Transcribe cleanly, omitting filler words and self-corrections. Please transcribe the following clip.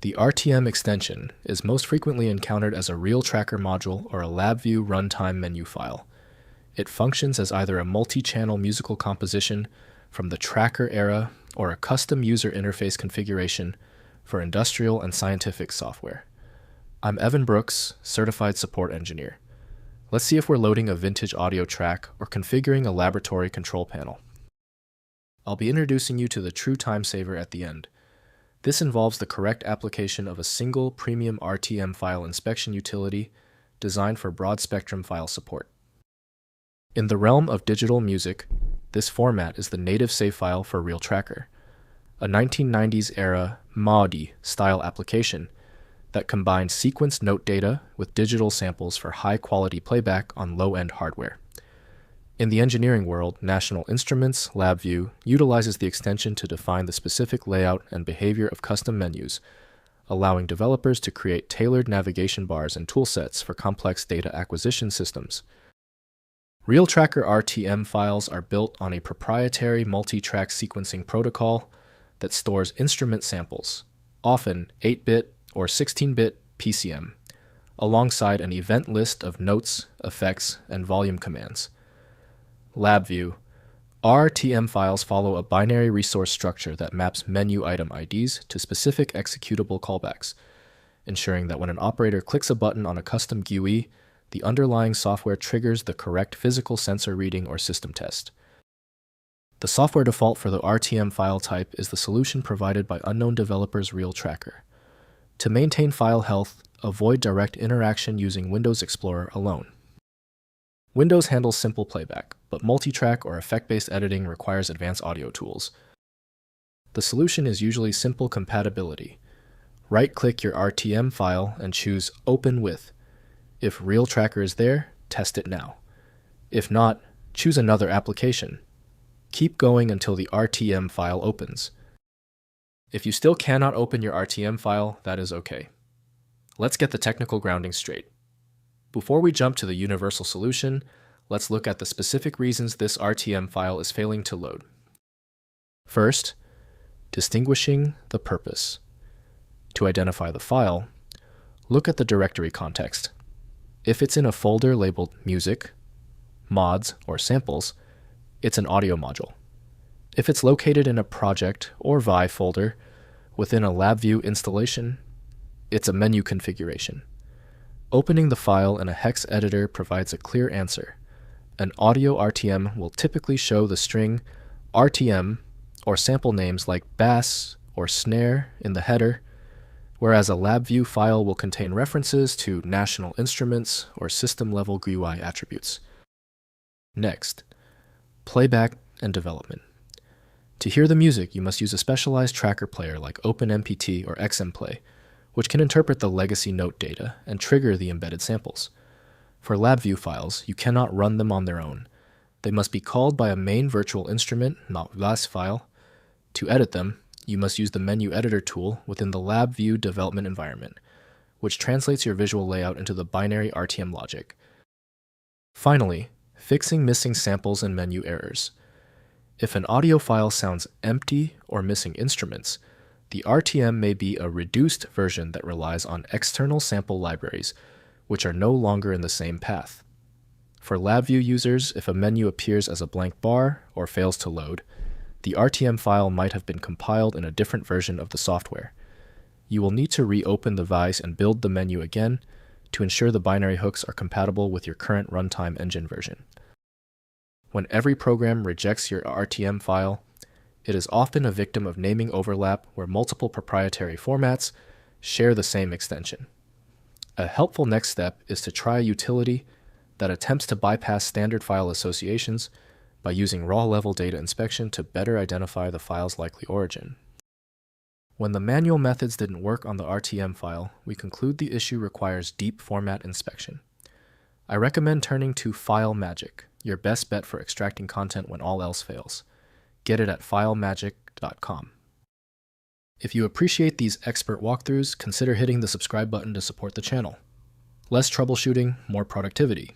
The RTM extension is most frequently encountered as a RealTracker module or a LabVIEW runtime menu file. It functions as either a multi-channel musical composition from the tracker era or a custom user interface configuration for industrial and scientific software. I'm Evan Brooks, Certified Support Engineer. Let's see if we're loading a vintage audio track or configuring a laboratory control panel. I'll be introducing you to the true time saver at the end. This involves the correct application of a single premium RTM file inspection utility designed for broad-spectrum file support. In the realm of digital music, this format is the native save file for RealTracker, a 1990s-era MAUDI style application that combined sequenced note data with digital samples for high-quality playback on low-end hardware. In the engineering world, National Instruments LabVIEW utilizes the extension to define the specific layout and behavior of custom menus, allowing developers to create tailored navigation bars and toolsets for complex data acquisition systems. RealTracker RTM files are built on a proprietary multi-track sequencing protocol that stores instrument samples, often 8-bit or 16-bit PCM, alongside an event list of notes, effects, and volume commands. LabVIEW RTM files follow a binary resource structure that maps menu item IDs to specific executable callbacks, ensuring that when an operator clicks a button on a custom GUI, the underlying software triggers the correct physical sensor reading or system test. The software default for the RTM file type is the solution provided by unknown developers RealTracker. To maintain file health, avoid direct interaction using Windows Explorer alone. Windows handles simple playback, but multi-track or effect-based editing requires advanced audio tools. The solution is usually simple compatibility. Right-click your RTM file and choose Open With. If RealTracker is there, test it now. If not, choose another application. Keep going until the RTM file opens. If you still cannot open your RTM file, that is okay. Let's get the technical grounding straight. Before we jump to the universal solution, let's look at the specific reasons this RTM file is failing to load. First, distinguishing the purpose. To identify the file, look at the directory context. If it's in a folder labeled Music, Mods, or Samples, it's an audio module. If it's located in a Project or Vi folder within a LabVIEW installation, it's a menu configuration. Opening the file in a hex editor provides a clear answer. An audio RTM will typically show the string RTM or sample names like bass or snare in the header, whereas a LabVIEW file will contain references to National Instruments or system-level GUI attributes. Next, playback and development. To hear the music, you must use a specialized tracker player like OpenMPT or XMPlay, which can interpret the legacy note data and trigger the embedded samples. For LabVIEW files, you cannot run them on their own. They must be called by a main virtual instrument, not VAS file. To edit them, you must use the menu editor tool within the LabVIEW development environment, which translates your visual layout into the binary RTM logic. Finally, fixing missing samples and menu errors. If an audio file sounds empty or missing instruments, the RTM may be a reduced version that relies on external sample libraries, which are no longer in the same path. For LabVIEW users, if a menu appears as a blank bar or fails to load, the RTM file might have been compiled in a different version of the software. You will need to reopen the vise and build the menu again to ensure the binary hooks are compatible with your current runtime engine version. When every program rejects your RTM file, it is often a victim of naming overlap where multiple proprietary formats share the same extension. A helpful next step is to try a utility that attempts to bypass standard file associations by using raw-level data inspection to better identify the file's likely origin. When the manual methods didn't work on the RTM file, we conclude the issue requires deep format inspection. I recommend turning to FileMagick, your best bet for extracting content when all else fails. Get it at filemagick.com. If you appreciate these expert walkthroughs, consider hitting the subscribe button to support the channel. Less troubleshooting, more productivity.